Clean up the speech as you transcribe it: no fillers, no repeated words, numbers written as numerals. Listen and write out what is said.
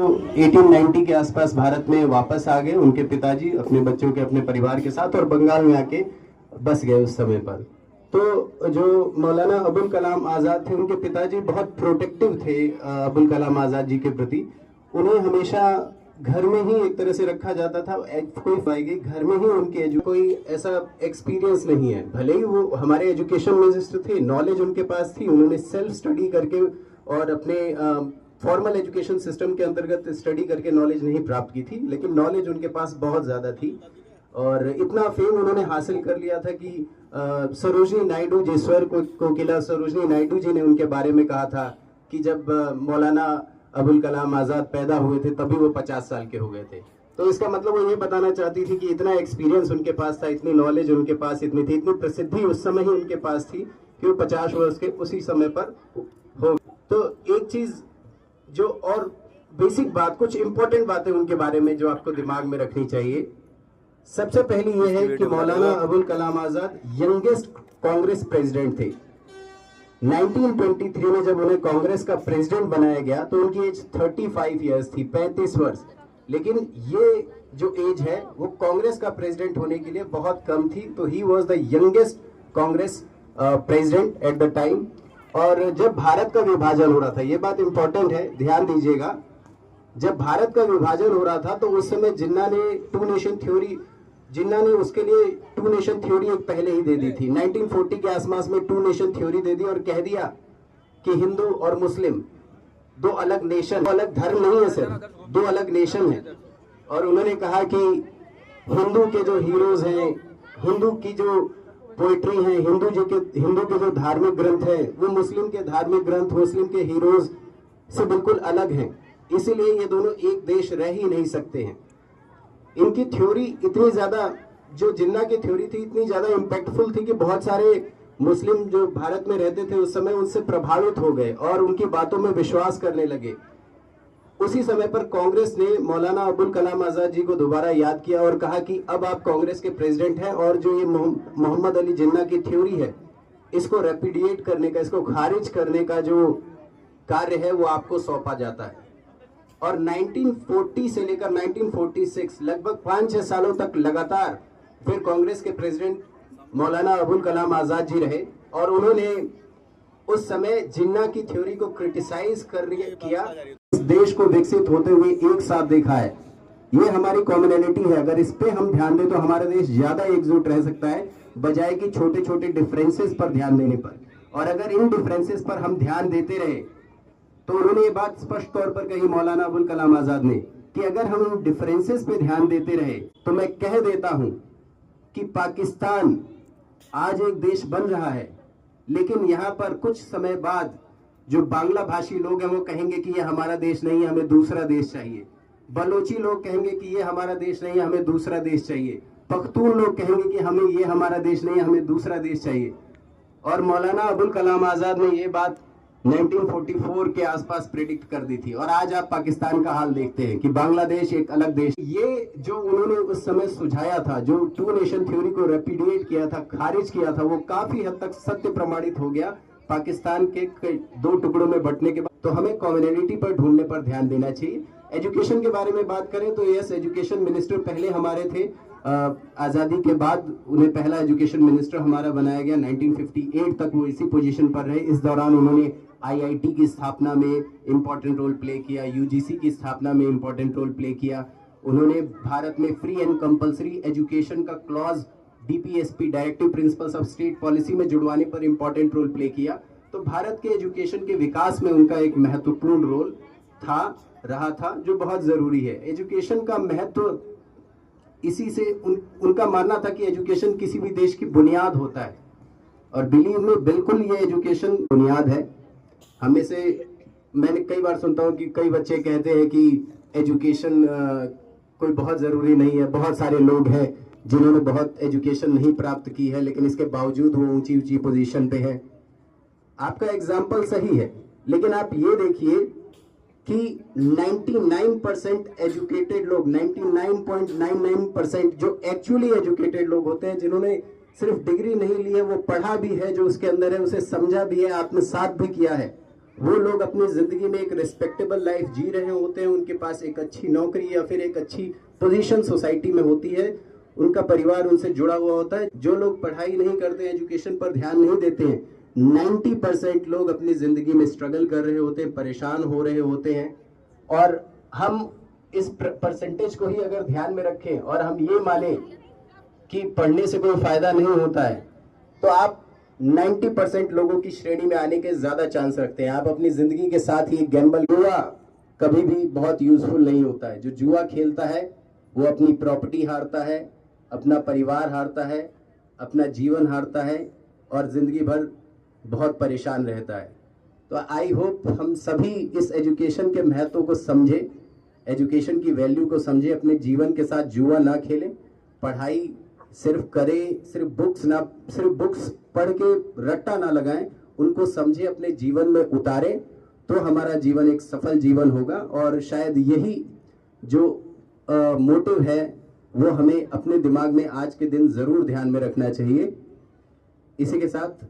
1890 के आसपास भारत में वापस आ गए उनके पिताजी अपने बच्चों के अपने परिवार के साथ और बंगाल में आके बस गए उस समय पर। तो जो मौलाना अबुल कलाम आज़ाद थे उनके पिताजी बहुत प्रोटेक्टिव थे अबुल कलाम आज़ाद जी के प्रति। उन्हें हमेशा घर में ही एक तरह से रखा जाता था। कोई पाएगी घर में ही उनके कोई ऐसा एक्सपीरियंस नहीं है। भले ही वो हमारे एजुकेशन मिनिस्टर थे, नॉलेज उनके पास थी, उन्होंने सेल्फ स्टडी करके और अपने फॉर्मल एजुकेशन सिस्टम के अंतर्गत स्टडी करके नॉलेज नहीं प्राप्त की थी, लेकिन नॉलेज उनके पास बहुत ज्यादा थी और इतना फेम उन्होंने हासिल कर लिया था कि सरोजनी नायडू जी, स्वर कोकिला सरोजनी नायडू जी ने उनके बारे में कहा था कि जब मौलाना अबुल कलाम आज़ाद पैदा हुए थे तभी वो 50 साल के हो गए थे। तो इसका मतलब वो ये बताना चाहती थी कि इतना एक्सपीरियंस उनके पास था, इतनी नॉलेज उनके पास इतनी थी, इतनी प्रसिद्धि उस समय ही उनके पास थी कि वो 50 वर्ष के उसी समय पर हो। तो एक चीज जो और बेसिक बात, कुछ इंपॉर्टेंट बातें उनके बारे में जो आपको दिमाग में रखनी चाहिए। सबसे पहली यह है कि मौलाना अबुल कलाम आज़ाद यंगेस्ट कांग्रेस प्रेसिडेंट थे। 1923 में जब उन्हें कांग्रेस का प्रेसिडेंट बनाया गया तो उनकी एज 35 इयर्स थी, 35 वर्ष। लेकिन ये जो एज है वो कांग्रेस का प्रेसिडेंट होने के लिए बहुत कम थी। तो he was the youngest Congress president at the time. और जब भारत का विभाजन हो रहा था, ये बात इंपॉर्टेंट है, ध्यान दीजिएगा, जब भारत का विभाजन हो रहा था तो उस समय जिन्ना ने टू नेशन थ्योरी, जिन्ना ने उसके लिए टू नेशन थ्योरी एक पहले ही दे दी थी। 1940 के आसपास में टू नेशन थ्योरी दे दी और कह दिया कि हिंदू और मुस्लिम दो अलग नेशन, अलग धर्म नहीं है सिर्फ, दो अलग नेशन है। और उन्होंने कहा कि हिंदू के जो हीरोज हैं, हिंदू की जो पोइट्री है, हिंदू के जो धार्मिक ग्रंथ है वो मुस्लिम के धार्मिक ग्रंथ, मुस्लिम के हीरोज से बिल्कुल अलग हैं। इसीलिए ये दोनों एक देश रह ही नहीं सकते हैं। इनकी थ्योरी इतनी ज्यादा, जो जिन्ना की थ्योरी थी, इतनी ज्यादा इम्पैक्टफुल थी कि बहुत सारे मुस्लिम जो भारत में रहते थे उस समय उनसे प्रभावित हो गए और उनकी बातों में विश्वास करने लगे। उसी समय पर कांग्रेस ने मौलाना अबुल कलाम आज़ाद जी को दोबारा याद किया और कहा कि अब आप कांग्रेस के प्रेसिडेंट हैं और जो ये मोहम्मद अली जिन्ना की थ्योरी है इसको रेपिडिएट करने का, इसको खारिज करने का जो कार्य है वो आपको सौंपा जाता है। और 1940 से लेकर 1946 लगभग 5-6 सालों तक लगातार फिर कांग्रेस के प्रेसिडेंट मौलाना अबुल कलाम आज़ाद जी रहे और उन्होंने उस समय जिन्ना की थ्योरी को क्रिटिसाइज किया। इस देश को विकसित होते हुए एक साथ देखा है, ये हमारी कॉमनैलिटी है। अगर इस पे हम ध्यान दें तो हमारा देश ज्यादा एकजुट रह सकता है बजाय कि छोटे छोटे डिफरेंसेस पर ध्यान देने पर। और अगर इन डिफरेंसेस पर हम ध्यान देते रहे तो उन्होंने ये बात स्पष्ट तौर पर कही मौलाना अबुल कलाम आज़ाद ने कि अगर हम इन डिफरेंसेस पे ध्यान देते रहे तो मैं कह देता हूं कि पाकिस्तान आज एक देश बन रहा है, लेकिन यहाँ पर कुछ समय बाद जो बांग्ला भाषी लोग हैं वो कहेंगे कि ये हमारा देश नहीं है, हमें दूसरा देश चाहिए। बलोची लोग कहेंगे कि ये हमारा देश नहीं है, हमें दूसरा देश चाहिए। पख्तून लोग कहेंगे कि हमें ये हमारा देश नहीं है, हमें दूसरा देश चाहिए। और मौलाना अबुल कलाम आज़ाद ने ये बात 1944 के आसपास प्रेडिक्ट कर दी थी। और आज आप पाकिस्तान का हाल देखते हैं कि बांग्लादेश एक अलग देश। ये जो उन्होंने उस समय सुझाया था, जो टू नेशन थ्योरी को रेपिडिएट किया था, खारिज किया था, वो काफी हद तक सत्य प्रमाणित हो गया पाकिस्तान के दो टुकड़ों में बंटने के बाद। तो हमें कॉमनैलिटी पर ढूंढने पर ध्यान देना चाहिए। एजुकेशन के बारे में बात करें तो यस, एजुकेशन मिनिस्टर पहले हमारे थे, आज़ादी के बाद उन्हें पहला एजुकेशन मिनिस्टर हमारा बनाया गया। 1958 तक वो इसी पोजीशन पर रहे। इस दौरान उन्होंने आईआईटी की स्थापना में इम्पोर्टेंट रोल प्ले किया, यूजीसी की स्थापना में इम्पोर्टेंट रोल प्ले किया। उन्होंने भारत में फ्री एंड कंपल्सरी एजुकेशन का clause DPSP, directive principles of state policy में जुड़वाने पर इम्पोर्टेंट रोल प्ले किया। तो भारत के एजुकेशन के विकास में उनका एक महत्वपूर्ण रोल रहा था जो बहुत जरूरी है। एजुकेशन का महत्व इसी से उनका मानना था कि एजुकेशन किसी भी देश की बुनियाद होता है। और बिलीव में बिल्कुल ये एजुकेशन बुनियाद है। हमें से मैंने कई बार सुनता हूँ कि कई बच्चे कहते हैं कि एजुकेशन कोई बहुत ज़रूरी नहीं है। बहुत सारे लोग हैं जिन्होंने बहुत एजुकेशन नहीं प्राप्त की है लेकिन इसके बावजूद वो ऊंची ऊंची पोजीशन पे है। आपका एग्जाम्पल सही है, लेकिन आप ये देखिए कि 99% एजुकेटेड लोग, 99.99% जो एक्चुअली एजुकेटेड लोग होते हैं, जिन्होंने सिर्फ डिग्री नहीं ली है, वो पढ़ा भी है, जो उसके अंदर है उसे समझा भी है, आत्मसात भी किया है, वो लोग अपनी ज़िंदगी में एक रिस्पेक्टेबल लाइफ जी रहे होते हैं, उनके पास एक अच्छी नौकरी या फिर एक अच्छी पोजीशन सोसाइटी में होती है, उनका परिवार उनसे जुड़ा हुआ होता है। जो लोग पढ़ाई नहीं करते हैं, एजुकेशन पर ध्यान नहीं देते हैं, 90% लोग अपनी ज़िंदगी में स्ट्रगल कर रहे होते हैं, परेशान हो रहे होते हैं। और हम इस परसेंटेज को ही अगर ध्यान में रखें और हम ये माने कि पढ़ने से कोई फायदा नहीं होता है, तो आप 90% लोगों की श्रेणी में आने के ज्यादा चांस रखते हैं। आप अपनी जिंदगी के साथ ही गैम्बल, जुआ कभी भी बहुत यूजफुल नहीं होता है। जो जुआ खेलता है वो अपनी प्रॉपर्टी हारता है, अपना परिवार हारता है, अपना जीवन हारता है और जिंदगी भर बहुत परेशान रहता है। तो आई होप हम सभी इस एजुकेशन के महत्व को समझे, एजुकेशन की वैल्यू को समझे, अपने जीवन के साथ जुआ ना खेलें, पढ़ाई सिर्फ करें, सिर्फ बुक्स पढ़ के रट्टा ना लगाएं, उनको समझे, अपने जीवन में उतारें, तो हमारा जीवन एक सफल जीवन होगा। और शायद यही जो मोटिव है वो हमें अपने दिमाग में आज के दिन जरूर ध्यान में रखना चाहिए। इसी के साथ